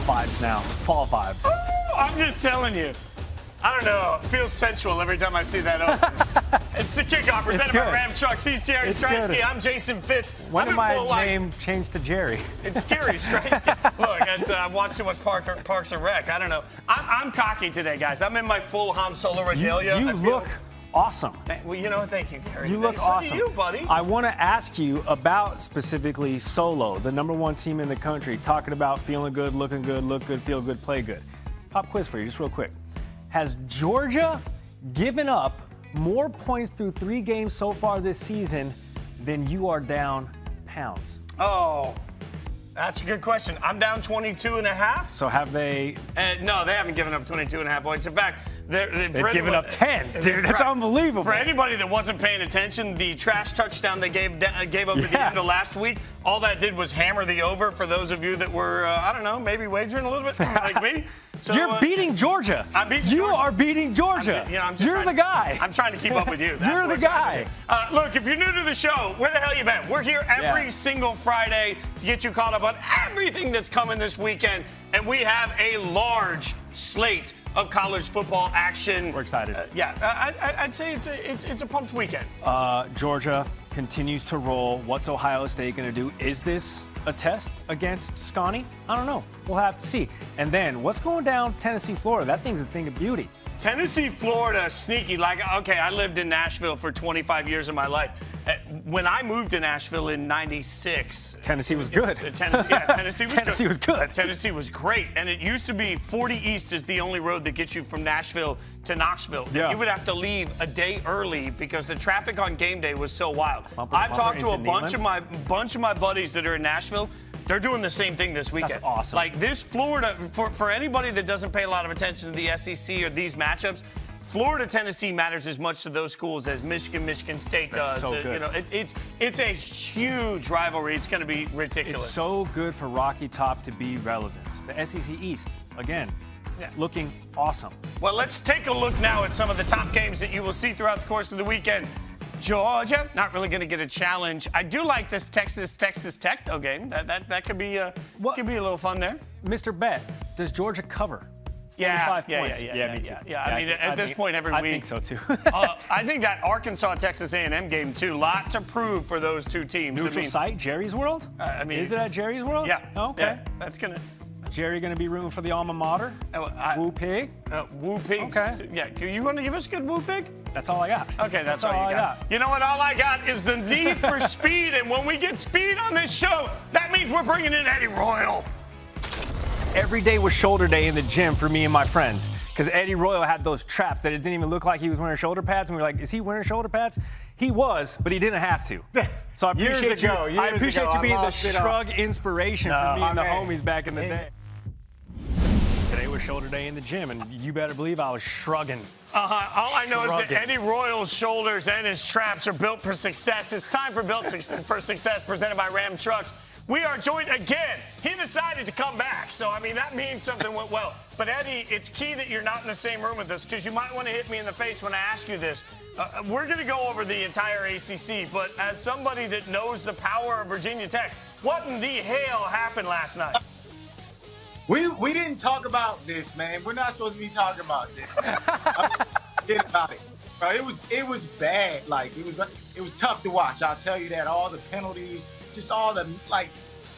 fall vibes now. Fall vibes. Oh, I'm just telling you. I don't know. It feels sensual every time I see that open. It's the Kickoff presented by Ram Trucks. He's Jerry Striewski. I'm Jason Fitz. When did my name change to Jerry? It's Gary Striewski. Look, I've watched too much Parks and Rec. I don't know. I'm cocky today, guys. I'm in my full Han Solo regalia. You look awesome. Well, you know, thank you, Gary. You look awesome. So do you, buddy. I want to ask you about specifically Solo, the #1 team in the country, talking about feeling good, looking good, look good, feel good, play good. Pop quiz for you, just real quick. Has Georgia given up more points through 3 games so far this season than you are down pounds? Oh, that's a good question. I'm down 22.5. So have they? No, they haven't given up 22.5 points. In fact, they've given up 10, dude. That's unbelievable. For anybody that wasn't paying attention, the trash touchdown they gave up at the end of last week, all that did was hammer the over for those of you that were, I don't know, maybe wagering a little bit like me. So, you're beating Georgia. I'm beating you Georgia. are beating Georgia. You're the guy. I'm trying to keep up with you. You're the guy. Look, if you're new to the show, where the hell you been? We're here every single Friday to get you caught up on everything that's coming this weekend, and we have a large slate of college football action. We're excited. I'd say it's a pumped weekend. Georgia continues to roll. What's Ohio State going to do? Is this a test against Scotty? I don't know. We'll have to see. And then what's going down Tennessee, Florida? That thing's a thing of beauty. Tennessee, Florida, sneaky. Okay, I lived in Nashville for 25 years of my life. When I moved to Nashville in '96, Tennessee was good. Tennessee was good. Tennessee was great. And it used to be 40 East is the only road that gets you from Nashville to Knoxville. Yeah. You would have to leave a day early because the traffic on game day was so wild. I've talked to a bunch of my buddies that are in Nashville. They're doing the same thing this weekend. That's awesome. Like this Florida, for anybody that doesn't pay a lot of attention to the SEC or these matchups, Florida, Tennessee matters as much to those schools as Michigan State does. So good. You know, it's a huge rivalry. It's going to be ridiculous. It's so good for Rocky Top to be relevant. The SEC East, again, looking awesome. Well, let's take a look now at some of the top games that you will see throughout the course of the weekend. Georgia, not really going to get a challenge. I do like this Texas Tech though game. That could be a little fun there. Mr. Bet, does Georgia cover? Yeah, me too. I mean, at this point every week. I think so too. I think that Arkansas-Texas A&M game too. Lot to prove for those two teams. Neutral site, Jerry's World. Is it at Jerry's World? Yeah. Okay. Yeah, that's gonna. Jerry going to be rooting for the alma mater? Woo Pig? Woo Pig. Okay. Yeah, you want to give us a good Woo Pig? That's all I got. Okay, that's all you got. You know what? All I got is the need for speed, and when we get speed on this show, that means we're bringing in Eddie Royal. Every day was shoulder day in the gym for me and my friends because Eddie Royal had those traps that it didn't even look like he was wearing shoulder pads. And we were like, is he wearing shoulder pads? He was, but he didn't have to. So I appreciate you being the shrug inspiration for me and the homies back in the day. Today was shoulder day in the gym, and you better believe I was shrugging. All I know is that Eddie Royal's shoulders and his traps are built for success. It's time for Built for Success, presented by Ram Trucks. We are joined again. He decided to come back, so, I mean, that means something went well. But, Eddie, it's key that you're not in the same room with us because you might want to hit me in the face when I ask you this. We're going to go over the entire ACC, but as somebody that knows the power of Virginia Tech, what in the hell happened last night? We didn't talk about this, man. We're not supposed to be talking about this, man. Forget about it. Bro, it was bad. Like, it was tough to watch. I'll tell you that. All the penalties, just all the, like,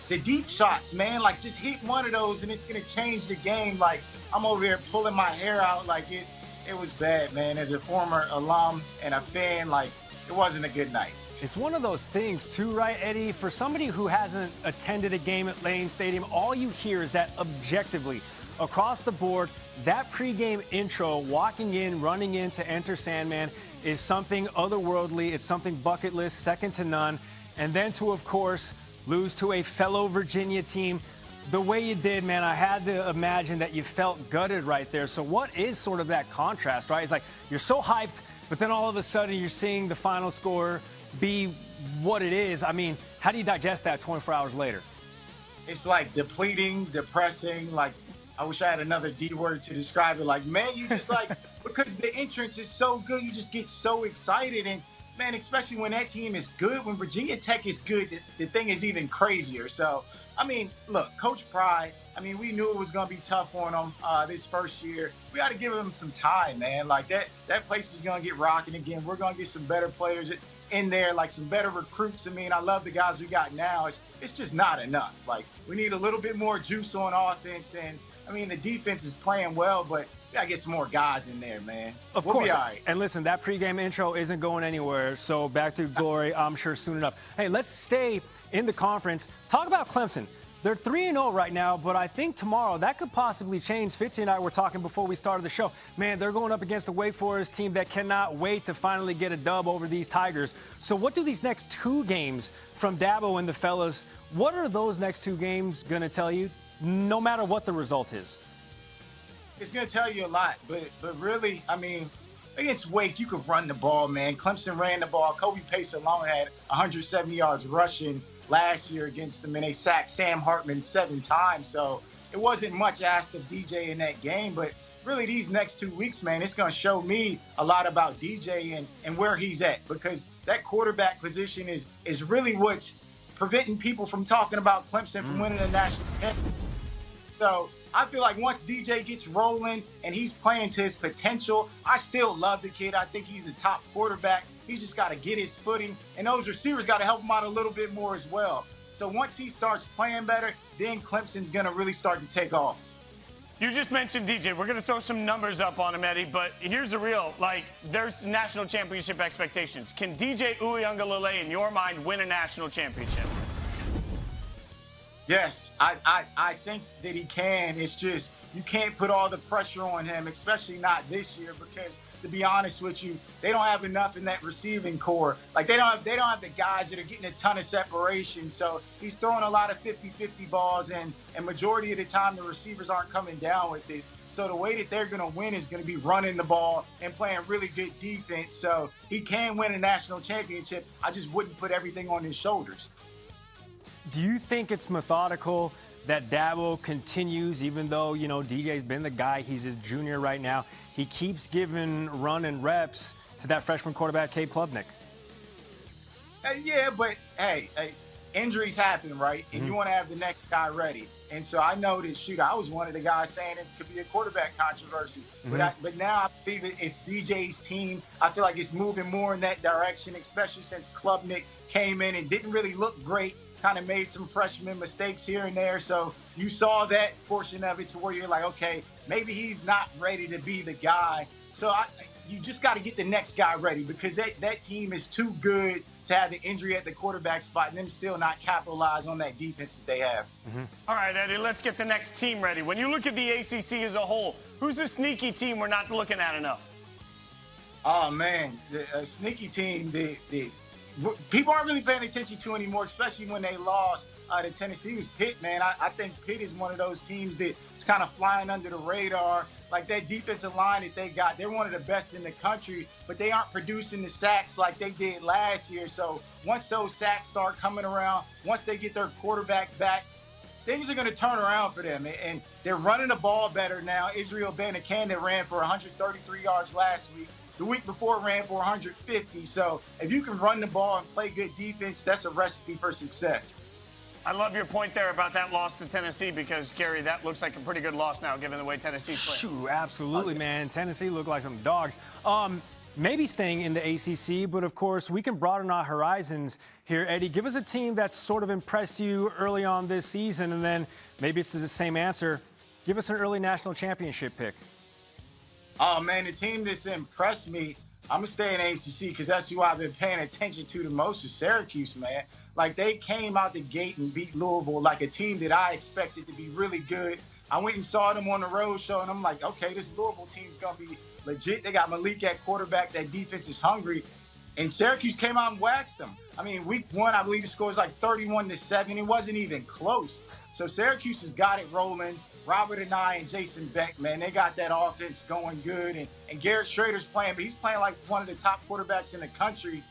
the deep shots, man. Like, just hit one of those and it's going to change the game. Like, I'm over here pulling my hair out. Like, it was bad, man. As a former alum and a fan, like, it wasn't a good night. It's one of those things, too, right, Eddie? For somebody who hasn't attended a game at Lane Stadium, all you hear is that objectively, across the board, that pregame intro, walking in, running in to enter Sandman, is something otherworldly. It's something bucket list, second to none. And then to, of course, lose to a fellow Virginia team the way you did, man, I had to imagine that you felt gutted right there. So what is sort of that contrast, right? It's like you're so hyped, but then all of a sudden you're seeing the final score be what it is. I mean, how do you digest that 24 hours later? It's like depleting, depressing. Like, I wish I had another D word to describe it. Like, man, you just like, because the entrance is so good, you just get so excited. And man, especially when that team is good, when Virginia Tech is good, the thing is even crazier. So, I mean, look, Coach Pride, I mean, we knew it was going to be tough on him this first year. We got to give him some time, man. Like, that place is going to get rocking again. We're going to get some better players in there, like some better recruits. I mean, I love the guys we got now. It's just not enough. Like, we need a little bit more juice on offense. And, I mean, the defense is playing well, but we got to get some more guys in there, man. Of course. Be all right. And listen, that pregame intro isn't going anywhere. So back to glory, I'm sure, soon enough. Hey, let's stay in the conference. Talk about Clemson. They're 3-0 right now, but I think tomorrow that could possibly change. Fitzy and I were talking before we started the show. Man, they're going up against a Wake Forest team that cannot wait to finally get a dub over these Tigers. So what do these next two games from Dabo and the fellas, what are those next two games going to tell you, no matter what the result is? It's going to tell you a lot, but really, I mean, against Wake, you could run the ball, man. Clemson ran the ball. Kobe Pace alone had 170 yards rushing last year against them, and they sacked Sam Hartman 7 times. So it wasn't much asked of DJ in that game, but really these next 2 weeks, man, it's going to show me a lot about DJ and where he's at, because that quarterback position is really what's preventing people from talking about Clemson from winning the national championship. So I feel like once DJ gets rolling and he's playing to his potential, I still love the kid. I think he's a top quarterback. He's just got to get his footing, and those receivers got to help him out a little bit more as well. So once he starts playing better, then Clemson's going to really start to take off. You just mentioned DJ. We're going to throw some numbers up on him, Eddie, but here's the real. Like, there's national championship expectations. Can DJ Uiagalelei, in your mind, win a national championship? Yes, I think that he can. It's just you can't put all the pressure on him, especially not this year, because to be honest with you, they don't have enough in that receiving core. Like they don't have the guys that are getting a ton of separation. So he's throwing a lot of 50-50 balls, and majority of the time the receivers aren't coming down with it. So the way that they're going to win is going to be running the ball and playing really good defense. So he can win a national championship. I just wouldn't put everything on his shoulders. Do you think it's methodical that Dabo continues, even though, you know, DJ's been the guy, he's his junior right now, he keeps giving run and reps to that freshman quarterback, Cade Klubnik? Yeah, but hey, injuries happen, right? And you want to have the next guy ready. And so I know that, shoot, I was one of the guys saying it could be a quarterback controversy. But now I believe it's DJ's team. I feel like it's moving more in that direction, especially since Klubnik came in and didn't really look great. Kind of made some freshman mistakes here and there. So you saw that portion of it to where you're like, okay, maybe he's not ready to be the guy. So you just got to get the next guy ready, because that team is too good to have the injury at the quarterback spot and them still not capitalize on that defense that they have. All right, Eddie, let's get the next team ready. When you look at the ACC as a whole, who's the sneaky team we're not looking at enough? Oh, man, the sneaky team, people aren't really paying attention to anymore, especially when they lost to Tennessee, was Pitt, man. I think Pitt is one of those teams that's kind of flying under the radar. Like that defensive line that they got, they're one of the best in the country, but they aren't producing the sacks like they did last year. So once those sacks start coming around, once they get their quarterback back, things are going to turn around for them. And they're running the ball better now. Israel Banakanda ran for 133 yards last week. The week before ran for 150. So if you can run the ball and play good defense, that's a recipe for success. I love your point there about that loss to Tennessee, because, Gary, that looks like a pretty good loss now, given the way Tennessee's playing. Shoot, absolutely, man. Tennessee looked like some dogs. Maybe staying in the ACC, but, of course, we can broaden our horizons here. Eddie, give us a team that's sort of impressed you early on this season, and then maybe it's the same answer. Give us an early national championship pick. Oh, man, the team that's impressed me, I'm going to stay in ACC because that's who I've been paying attention to the most, is Syracuse, man. Like, they came out the gate and beat Louisville like a team that I expected to be really good. I went and saw them on the road show, and I'm like, okay, this Louisville team's going to be legit. They got Malik at quarterback. That defense is hungry. And Syracuse came out and waxed them. I mean, week one, I believe the score was like 31-7. It wasn't even close. So Syracuse has got it rolling. Robert Anae and Jason Beck, man, they got that offense going good. And Garrett Schrader's playing, but he's playing like one of the top quarterbacks in the country.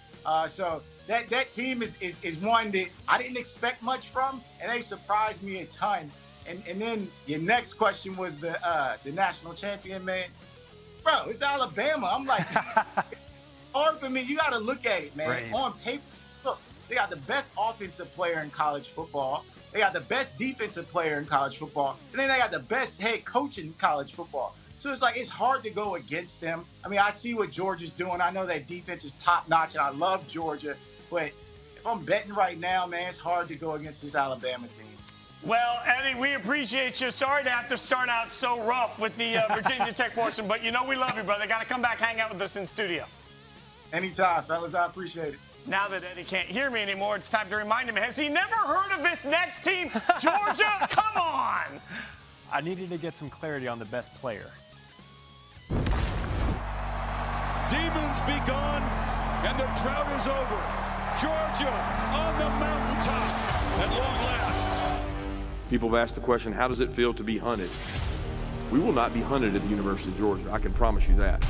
So that team is one that I didn't expect much from, and they surprised me a ton. And then your next question was the national champion, man. Bro, it's Alabama. I'm like, hard for me. You got to look at it, man. Right. On paper, look, they got the best offensive player in college football. They got the best defensive player in college football. And then they got the best head coach in college football. So it's hard to go against them. I mean, I see what Georgia's doing. I know that defense is top-notch, and I love Georgia. But if I'm betting right now, man, it's hard to go against this Alabama team. Well, Eddie, we appreciate you. Sorry to have to start out so rough with the Virginia Tech portion, but you know we love you, brother. Got to come back, hang out with us in studio. Anytime, fellas. I appreciate it. Now that Eddie can't hear me anymore, it's time to remind him. Has he never heard of this next team? Georgia, come on! I needed to get some clarity on the best player. Demons be gone, and the drought is over. Georgia on the mountaintop at long last. People have asked the question, how does it feel to be hunted? We will not be hunted at the University of Georgia. I can promise you that.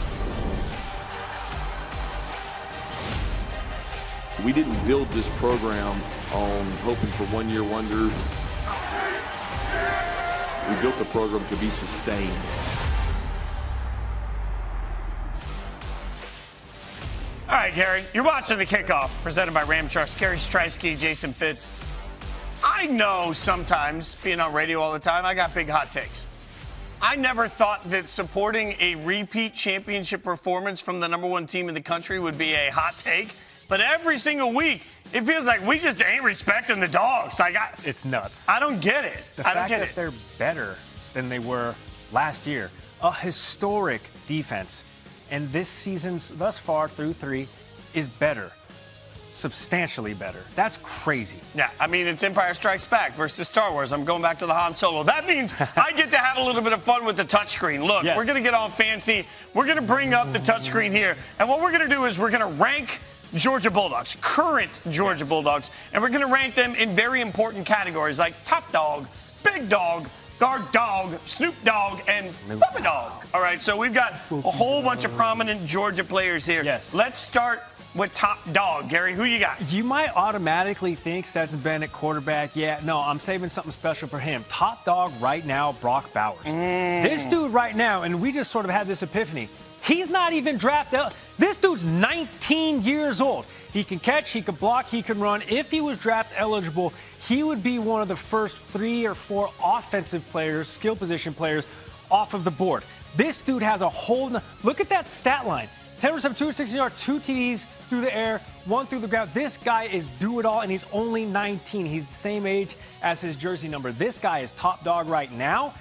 We didn't build this program on hoping for one-year wonders. We built the program to be sustained. All right, Gary, you're watching the Kickoff, presented by Ram Trucks. Gary Striewski, Jason Fitz. I know sometimes, being on radio all the time, I got big hot takes. I never thought that supporting a repeat championship performance from the #1 team in the country would be a hot take. But every single week, it feels like we just ain't respecting the Dogs. It's nuts. I don't get it. The I don't fact get that it. they're better than they were last year. A historic defense. And this season's, thus far, through 3, is better. Substantially better. That's crazy. Yeah, I mean, it's Empire Strikes Back versus Star Wars. I'm going back to the Han Solo. That means I get to have a little bit of fun with the touchscreen. Look, Yes. We're going to get all fancy. We're going to bring up the touchscreen here. And what we're going to do is we're going to rank Georgia Bulldogs, current Georgia Bulldogs, and we're going to rank them in very important categories like top dog, big dog, guard dog, Snoop Dogg, and Puppy Dog. All right, so we've got a whole bunch of prominent Georgia players here. Yes. Let's start with top dog. Gary, who you got? You might automatically think Stetson Bennett, quarterback. Yeah, no, I'm saving something special for him. Top dog right now, Brock Bowers. This dude right now, and we just sort of had this epiphany, he's not even drafted. This dude's 19 years old. He can catch, he can block, he can run. If he was draft eligible, he would be one of the first 3 or 4 offensive players, skill position players, off of the board. This dude has a whole look at that stat line. 10 receptions, 260 yards, 2 TDs through the air, 1 through the ground. This guy is do it all, and he's only 19. He's the same age as his jersey number. This guy is top dog right now.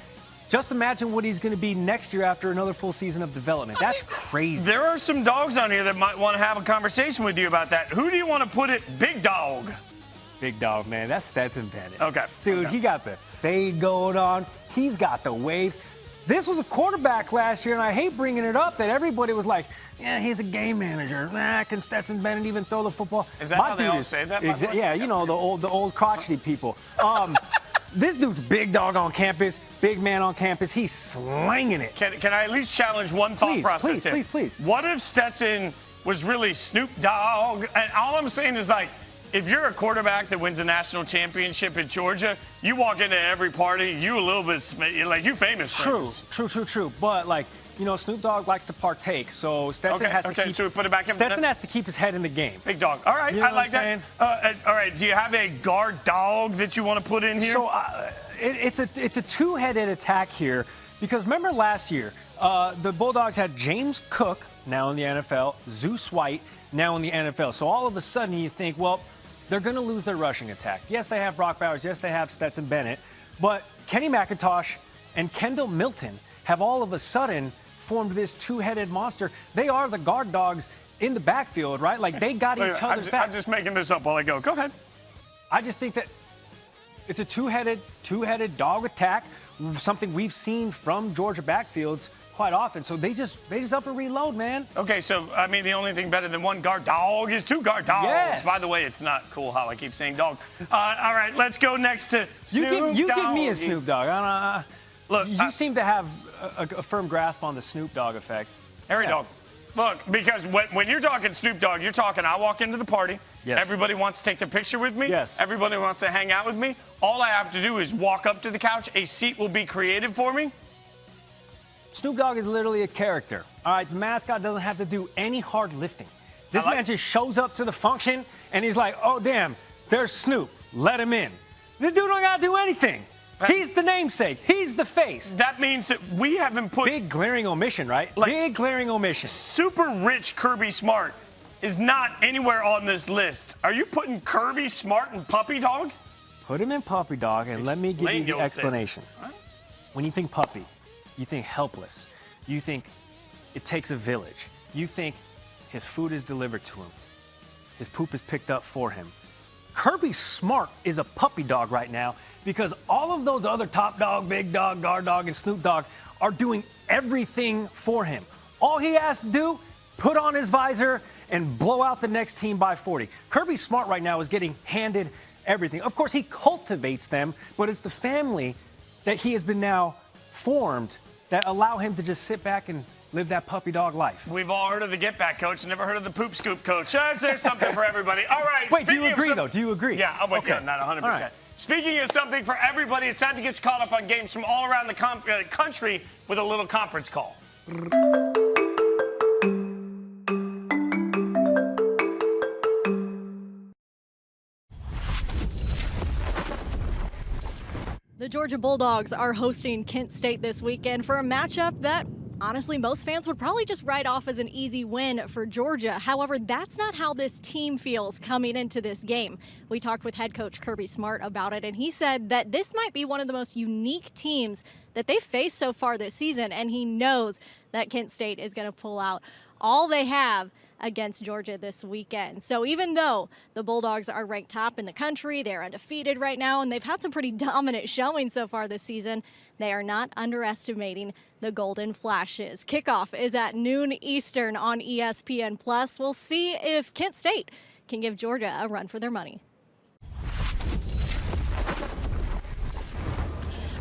Just imagine what he's going to be next year after another full season of development. That's crazy. There are some dogs on here that might want to have a conversation with you about that. Who do you want to put it big dog? Big dog, man. That's Stetson Bennett. Okay. Dude, Okay. he got the fade going on. He's got the waves. This was a quarterback last year, and I hate bringing it up that everybody was like, yeah, he's a game manager. Can Stetson Bennett even throw the football? Is that how they all say that, by the way? Yeah, you know, the old crotchety people. This dude's big dog on campus, big man on campus. He's slinging it. Can I at least challenge one thought process here? Please. What if Stetson was really Snoop Dogg? And all I'm saying is, like, if you're a quarterback that wins a national championship at Georgia, you walk into every party, you a little bit, like, you famous for this. True. But, like, you know, Snoop Dogg likes to partake, so Stetson has to keep. So we put it back in. Stetson has to keep his head in the game. Big dog. All right, You know I like what I'm that. All right, do you have a guard dog that you want to put in here? So it's a two-headed attack here because remember last year the Bulldogs had James Cook, now in the NFL, Zeus White, now in the NFL. So all of a sudden you think, well, they're going to lose their rushing attack. Yes, they have Brock Bowers. Yes, they have Stetson Bennett. But Kenny McIntosh and Kendall Milton have all of a sudden formed this two-headed monster. They are the guard dogs in the backfield, right? Like, they got each other's back. I'm just making this up while I go. Go ahead. I just think that it's a two-headed dog attack, something we've seen from Georgia backfields quite often. So they just up and reload, man. Okay, so, I mean, the only thing better than one guard dog is 2 guard dogs. Yes. By the way, it's not cool how I keep saying dog. All right, let's go next to Snoop You Dogg. give me a Snoop Dogg. Look, you seem to have a firm grasp on the Snoop Dogg effect. Harry Dog. Look, because when you're talking Snoop Dogg, you're talking I walk into the party. Yes. Everybody wants to take the picture with me. Yes. Everybody wants to hang out with me. All I have to do is walk up to the couch. A seat will be created for me. Snoop Dogg is literally a character. All right, the mascot doesn't have to do any hard lifting. This man just shows up to the function, and he's like, oh, damn, there's Snoop. Let him in. This dude don't got to do anything. He's the namesake. He's the face. That means that we haven't put... Big glaring omission, right? Big glaring omission. Super rich Kirby Smart is not anywhere on this list. Are you putting Kirby Smart in Puppy Dog? Put him in Puppy Dog, and let me give you the explanation. When you think puppy, you think helpless. You think it takes a village. You think his food is delivered to him. His poop is picked up for him. Kirby Smart is a puppy dog right now because all of those other Top Dog, Big Dog, Guard Dog, and Snoop Dogg are doing everything for him. All he has to do, put on his visor and blow out the next team by 40. Kirby Smart right now is getting handed everything. Of course, he cultivates them, but it's the family that he has been now formed that allow him to just sit back and live that puppy dog life. We've all heard of the get back coach, never heard of the poop scoop coach. There's something for everybody. All right. Wait, do you agree, though? Do you agree? Yeah, I'm with you on that 100%. Right. Speaking of something for everybody, it's time to get you caught up on games from all around the country with a little conference call. The Georgia Bulldogs are hosting Kent State this weekend for a matchup that honestly, most fans would probably just write off as an easy win for Georgia. However, that's not how this team feels coming into this game. We talked with head coach Kirby Smart about it, and he said that this might be one of the most unique teams that they've faced so far this season, and he knows that Kent State is going to pull out all they have against Georgia this weekend. So even though the Bulldogs are ranked top in the country, they're undefeated right now, and they've had some pretty dominant showing so far this season, they are not underestimating the Golden Flashes. Kickoff is at noon Eastern on ESPN+. We'll see if Kent State can give Georgia a run for their money.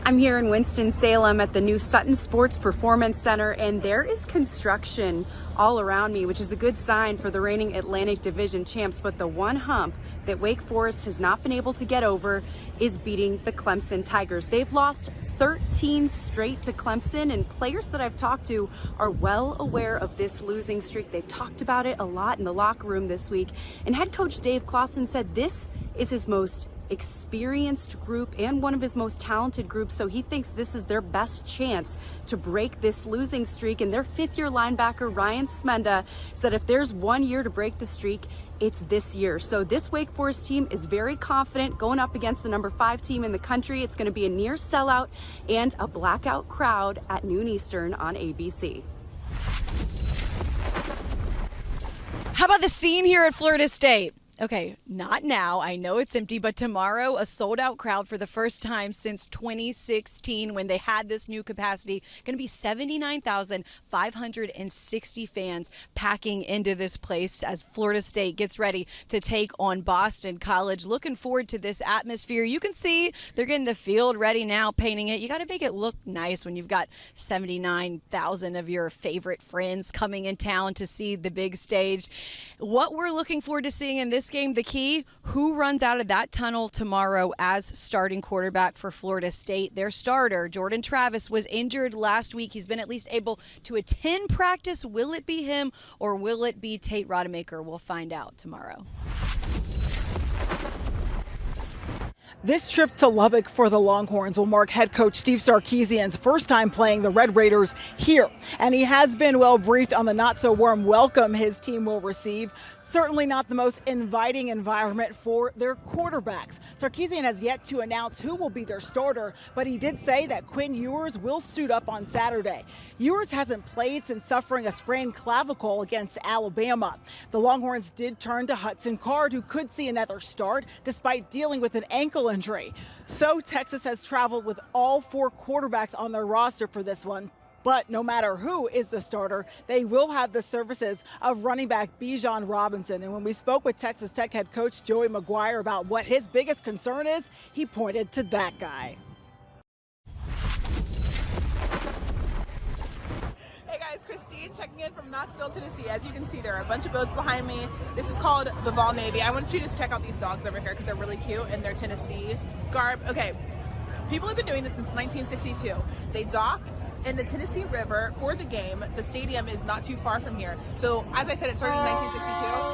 I'm here in Winston-Salem at the new Sutton Sports Performance Center, and there is construction all around me, which is a good sign for the reigning Atlantic Division champs. But the one hump that Wake Forest has not been able to get over is beating the Clemson Tigers. They've lost 13 straight to Clemson, and players that I've talked to are well aware of this losing streak. They've talked about it a lot in the locker room this week, and head coach Dave Clawson said this is his most experienced group and one of his most talented groups, so he thinks this is their best chance to break this losing streak. And their fifth-year linebacker Ryan Smenda said if there's 1 year to break the streak, it's this year. So this Wake Forest team is very confident going up against the number 5 team in the country. It's going to be a near sellout and a blackout crowd at noon Eastern on ABC. How about the scene here at Florida State? Okay, not now. I know it's empty, but tomorrow, a sold-out crowd for the first time since 2016 when they had this new capacity. Going to be 79,560 fans packing into this place as Florida State gets ready to take on Boston College. Looking forward to this atmosphere. You can see they're getting the field ready now, painting it. You got to make it look nice when you've got 79,000 of your favorite friends coming in town to see the big stage. What we're looking forward to seeing in this game, the key, who runs out of that tunnel tomorrow as starting quarterback for Florida State. Their starter, Jordan Travis, was injured last week. He's been at least able to attend practice. Will it be him or will it be Tate Rodemaker? We'll find out tomorrow. This trip to Lubbock for the Longhorns will mark head coach Steve Sarkisian's first time playing the Red Raiders here. And he has been well briefed on the not-so-warm welcome his team will receive. Certainly not the most inviting environment for their quarterbacks. Sarkisian has yet to announce who will be their starter, but he did say that Quinn Ewers will suit up on Saturday. Ewers hasn't played since suffering a sprained clavicle against Alabama. The Longhorns did turn to Hudson Card, who could see another start despite dealing with an ankle injury. So Texas has traveled with all 4 quarterbacks on their roster for this one. But no matter who is the starter, they will have the services of running back Bijan Robinson. And when we spoke with Texas Tech head coach Joey McGuire about what his biggest concern is, he pointed to that guy. Hey guys, Christine checking in from Knoxville, Tennessee. As you can see, there are a bunch of boats behind me. This is called the Vol Navy. I want you to just check out these dogs over here because they're really cute in their Tennessee garb. Okay, people have been doing this since 1962. They dock in the Tennessee River for the game. The stadium is not too far from here. So as I said, it started in 1962.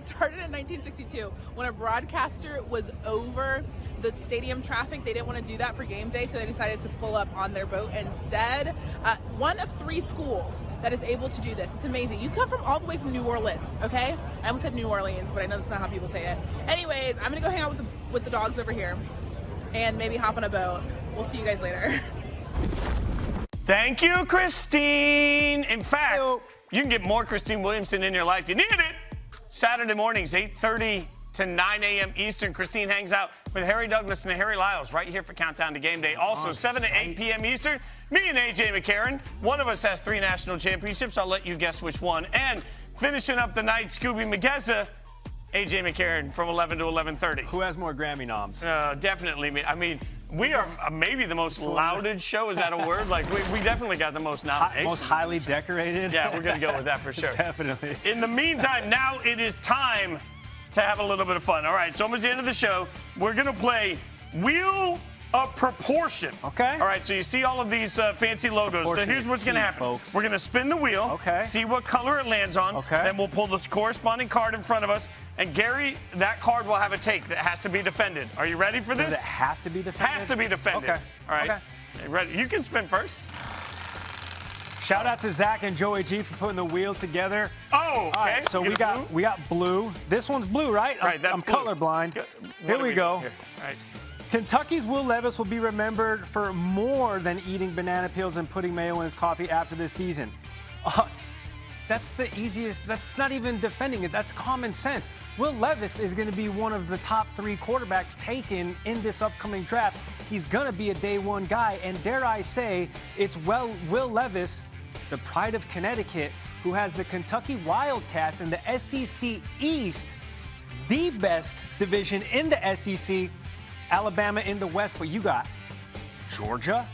It started in 1962 when a broadcaster was over the stadium traffic. They didn't want to do that for game day, so they decided to pull up on their boat instead. One of 3 schools that is able to do this. It's amazing. You come from all the way from New Orleans, okay? I almost said New Orleans, but I know that's not how people say it. Anyways, I'm going to go hang out with the dogs over here and maybe hop on a boat. We'll see you guys later. Thank you, Christine. In fact, you can get more Christine Williamson in your life. You need it. Saturday mornings, 8:30 to 9 a.m. Eastern. Christine hangs out with Harry Douglas and Harry Lyles right here for Countdown to Game Day. Also, 7 to 8 p.m. Eastern, me and A.J. McCarron. One of us has 3 national championships. I'll let you guess which one. And finishing up the night, Scooby McGezza, A.J. McCarron from 11 to 11:30. Who has more Grammy noms? Definitely me. I mean, we are maybe the most lauded show. Is that a word? Like, we definitely got the most nominations. Most highly decorated? Yeah, we're going to go with that for sure. Definitely. In the meantime, now it is time to have a little bit of fun. All right, it's almost the end of the show. We're going to play Wheel of Proportion. Okay. All right, so you see all of these fancy logos. So here's what's going to happen. Folks. We're going to spin the wheel, see what color it lands on. Okay. Then we'll pull this corresponding card in front of us. And Gary, that card will have a take that has to be defended. Are you ready for this? Does it have to be defended? Has to be defended. Okay. All right. Okay. Ready? You can spin first. Shout out to Zach and Joey G for putting the wheel together. Oh, okay. All right, so we got blue. This one's blue, right? Right, that's I'm blue. colorblind. Here we go. Here? All right. Kentucky's Will Levis will be remembered for more than eating banana peels and putting mayo in his coffee after this season. That's the easiest. That's not even defending it. That's common sense. Will Levis is going to be one of the top 3 quarterbacks taken in this upcoming draft. He's going to be a day 1 guy. And dare I say, it's Will Levis, the pride of Connecticut, who has the Kentucky Wildcats in the SEC East, the best division in the SEC, Alabama in the West. But you got Georgia,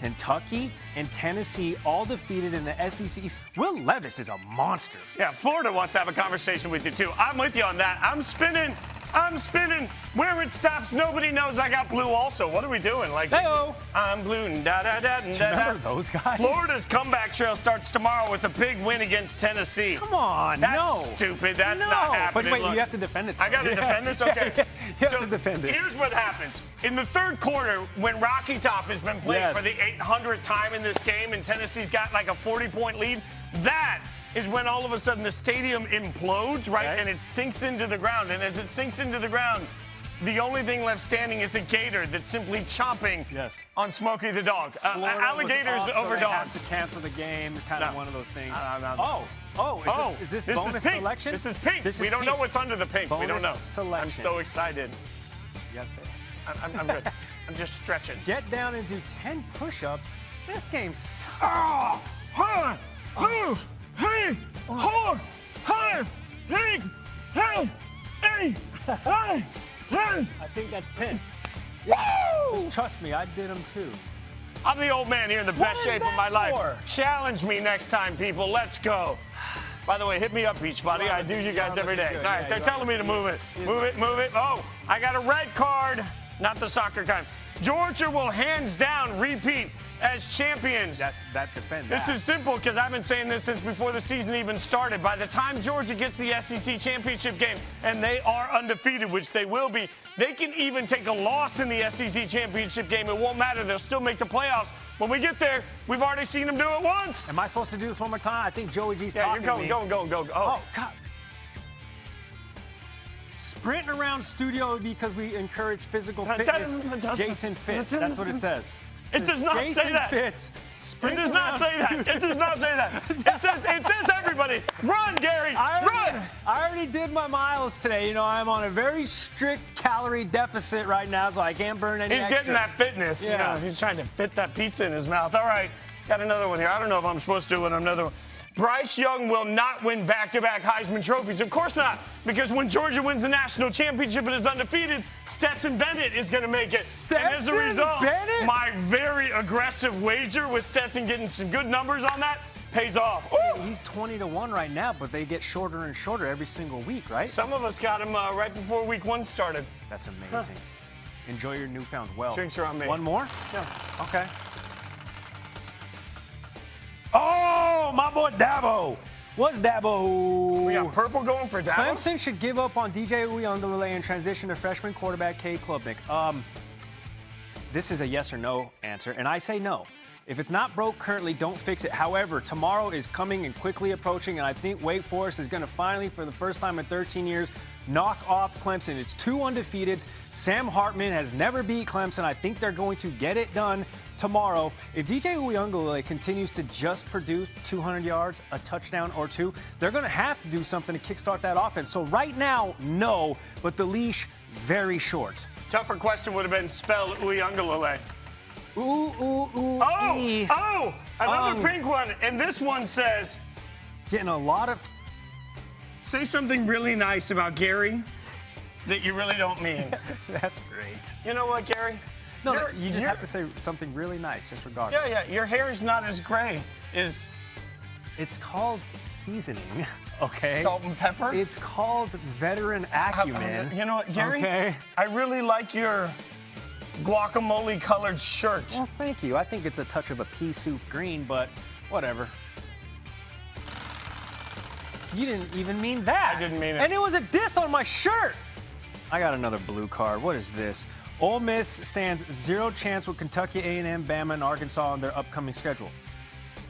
Kentucky, and Tennessee all defeated in the SEC East. Will Levis is a monster. Yeah, Florida wants to have a conversation with you, too. I'm with you on that. I'm spinning. Where it stops, nobody knows I got blue also. What are we doing? Like, hey-o. I'm blue. Remember those guys? Florida's comeback trail starts tomorrow with a big win against Tennessee. Come on, That's stupid. That's not happening. But wait, Look, you have to defend it. I got to defend this? Okay. You have to defend it. Here's what happens. In the third quarter, when Rocky Top has been playing for the 800th time in this game and Tennessee's got like a 40-point lead, that is when all of a sudden the stadium implodes, right? And it sinks into the ground. And as it sinks into the ground, the only thing left standing is a gator that's simply chomping on Smokey the dog. Alligators over so dogs. Have to cancel the game. It's kind of one of those things. Is this this bonus is pink. selection? This is pink. We don't know what's under the pink. Bonus we don't know. Selection. I'm so excited. Yes, sir. I'm good. I'm just stretching. Get down and do 10 push-ups. This game sucks. I think that's 10. Just trust me, I did them too. I'm the old man here in the best shape of my life. Challenge me next time, people. Let's go. By the way, hit me up, Beachbody. I do you guys every day. All right, they're telling me to move it. Move it, move it. Oh, I got a red card, not the soccer kind. Georgia will hands down repeat as champions. This is simple because I've been saying this since before the season even started. By the time Georgia gets the SEC championship game and they are undefeated, which they will be, they can even take a loss in the SEC championship game. It won't matter. They'll still make the playoffs. When we get there, we've already seen them do it once. Am I supposed to do this one more time? I think Joey G's talking to me. Go. Oh, God. Sprinting around studio because we encourage physical fitness. Jason Fitz. That's what it says. It does not say that. Fitz. It does not say that. It does not say that. It says everybody. Run, Gary. Run. I already did my miles today. You know, I'm on a very strict calorie deficit right now, so I can't burn any extras. Getting that fitness. Yeah. You know, he's trying to fit that pizza in his mouth. All right. Got another one here. I don't know if I'm supposed to do another one. Bryce Young will not win back-to-back Heisman trophies. Of course not, because when Georgia wins the national championship and is undefeated, Stetson Bennett is going to make it. And as a result, my very aggressive wager with Stetson getting some good numbers on that pays off. Ooh. He's 20-1 right now, but they get shorter and shorter every single week, right? Some of us got him right before week 1 started. That's amazing. Enjoy your newfound wealth. Drinks are on me. One more? Yeah. Okay. Oh, my boy Dabo. Was Dabo. We got purple going for Dabo. Clemson should give up on DJ Uiagalelei and transition to freshman quarterback Cade Klubnik. This is a yes or no answer, and I say no. If it's not broke currently, don't fix it. However, tomorrow is coming and quickly approaching, and I think Wake Forest is going to finally, for the first time in 13 years, knock off Clemson. It's 2 undefeateds. Sam Hartman has never beat Clemson. I think they're going to get it done tomorrow. If DJ Uiagalelei continues to just produce 200 yards, a touchdown or 2, they're going to have to do something to kickstart that offense. So right now, no, but the leash very short. Tougher question would have been spell Uiagalelei. Another pink one. And this one says, getting a lot of... Say something really nice about Gary that you really don't mean. That's great. You know what, Gary? No, you just have to say something really nice, just regardless. Yeah, your hair is not as gray as... It's called seasoning, okay? Salt and pepper? It's called veteran acumen. You know what, Gary? Okay. I really like your guacamole-colored shirt. Well, thank you. I think it's a touch of a pea soup green, but whatever. You didn't even mean that. I didn't mean it. And it was a diss on my shirt. I got another blue card. What is this? Ole Miss stands 0 chance with Kentucky, A&M, Bama, and Arkansas on their upcoming schedule.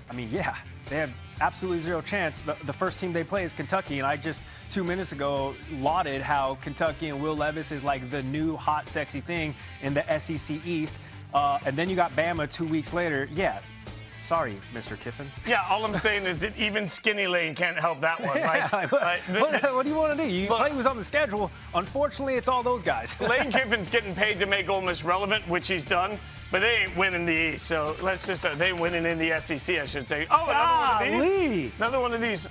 I mean, yeah, they have absolutely 0 chance. The first team they play is Kentucky, and I just 2 minutes ago lauded how Kentucky and Will Levis is like the new hot, sexy thing in the SEC East. And then you got Bama 2 weeks later. Yeah, sorry, Mr. Kiffin. Yeah, all I'm saying is that even Skinny Lane can't help that one. What do you want to do? You play who's on the schedule. Unfortunately, it's all those guys. Lane Kiffin's getting paid to make Ole Miss relevant, which he's done. But they ain't winning the East, so let's just, they ain't winning in the SEC, I should say. Oh, another one of these? Another one of these.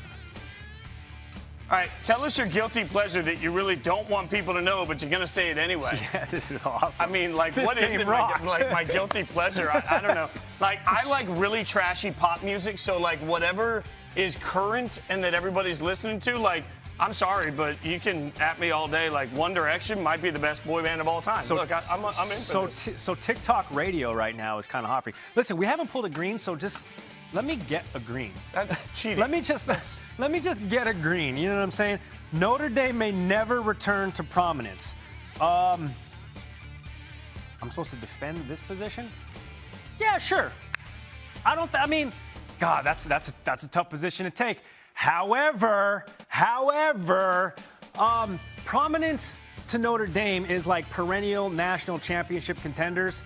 All right, tell us your guilty pleasure that you really don't want people to know, but you're going to say it anyway. Yeah, this is awesome. I mean, like, what is it? Like my guilty pleasure? I don't know. Like, I like really trashy pop music, so, like, whatever is current and that everybody's listening to, like, I'm sorry, but you can at me all day. Like, One Direction might be the best boy band of all time. So, look, I'm into this. So TikTok radio right now is kind of hot for you. Listen, we haven't pulled a green, so just let me get a green. That's cheating. let me just get a green. You know what I'm saying? Notre Dame may never return to prominence. I'm supposed to defend this position? Yeah, sure. I mean, God, that's a tough position to take. However, prominence to Notre Dame is like perennial national championship contenders.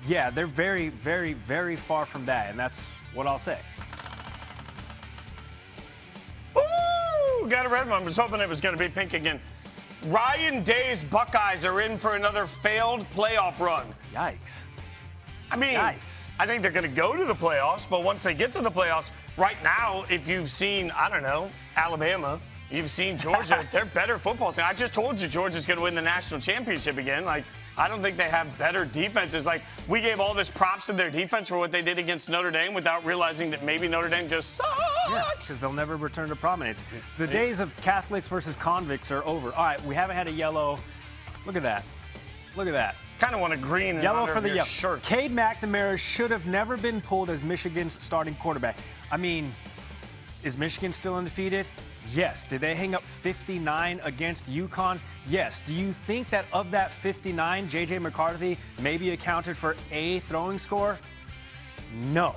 Yeah, they're very, very, very far from that, and that's what I'll say. Ooh, got a red one. I was hoping it was going to be pink again. Ryan Day's Buckeyes are in for another failed playoff run. Yikes. I mean, I think they're going to go to the playoffs, but once they get to the playoffs, right now, if you've seen, I don't know, Alabama, you've seen Georgia, they're better football team. I just told you Georgia's going to win the national championship again. Like, I don't think they have better defenses. Like, we gave all this props to their defense for what they did against Notre Dame without realizing that maybe Notre Dame just sucks. Yeah, because they'll never return to prominence. The days of Catholics versus convicts are over. All right, we haven't had a yellow. Look at that. Look at that. Kind of want a green yellow for the yellow shirt. Cade McNamara should have never been pulled as Michigan's starting quarterback. I mean, is Michigan still undefeated? Yes. Did they hang up 59 against UConn? Yes. Do you think that of that 59, J.J. McCarthy maybe accounted for a throwing score? No.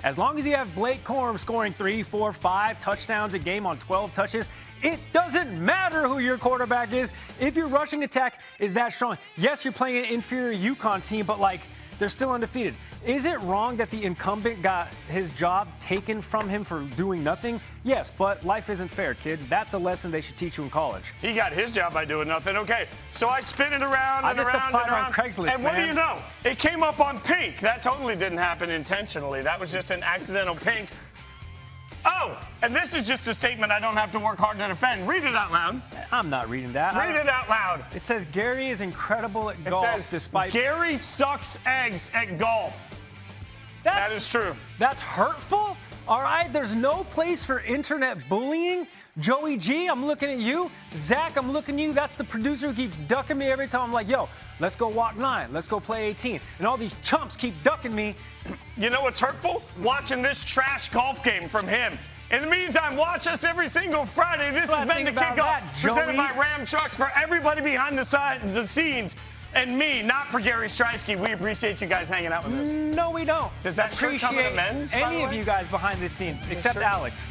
As long as you have Blake Corum scoring 3, 4, 5 touchdowns a game on 12 touches, it doesn't matter who your quarterback is if your rushing attack is that strong. Yes, you're playing an inferior UConn team, but, like, they're still undefeated. Is it wrong that the incumbent got his job taken from him for doing nothing? Yes, but life isn't fair, kids. That's a lesson they should teach you in college. He got his job by doing nothing. Okay, so I spin it around and around and around. On Craigslist, and what do you know? It came up on pink. That totally didn't happen intentionally. That was just an accidental pink. Oh, and this is just a statement I don't have to work hard to defend. Read it out loud. I'm not reading that. Read it out loud. It says Gary is incredible at golf. It says Gary sucks eggs at golf. That is true. That's hurtful? All right, there's no place for internet bullying. Joey G, I'm looking at you. Zach, I'm looking at you. That's the producer who keeps ducking me every time. I'm like, yo, let's go walk 9. Let's go play 18. And all these chumps keep ducking me. You know what's hurtful? Watching this trash golf game from him. In the meantime, watch us every single Friday. This has been the Kickoff, presented by Ram Trucks, for everybody behind the scenes. And me, not for Gary Striewski. We appreciate you guys hanging out with us. No, we don't. Does that shirt come in the men's, by the any of way? you guys behind the scenes, except Alex.